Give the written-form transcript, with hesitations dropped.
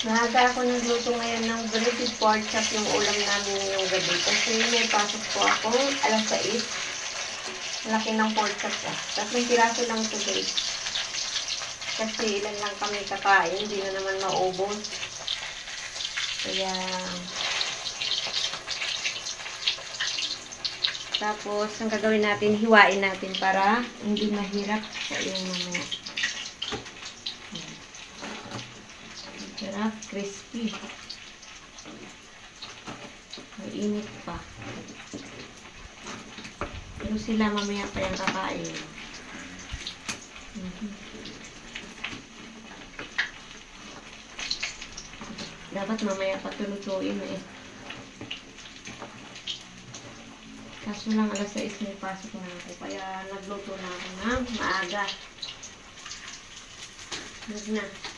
Maaga ako nagluto ngayon ng bread with pork chop yung ulam namin ngayong gabi. Kasi may pasok po ako, alas 6. Laki ng pork chop ah. 3 piraso lang today. Kasi ilan lang kami kakain, hindi na naman maubos. Kaya... Tapos, ang gagawin natin, hiwain natin para hindi mahirap sa yung mamaya. Sarap, crispy. Mainit pa. Pero sila mamaya pa yung kakain. Dapat mamaya pa tulutuin eh. Kaso lang alas 6 may pasok na ako. Kaya nagluto na ako ng maaga. Huwag na.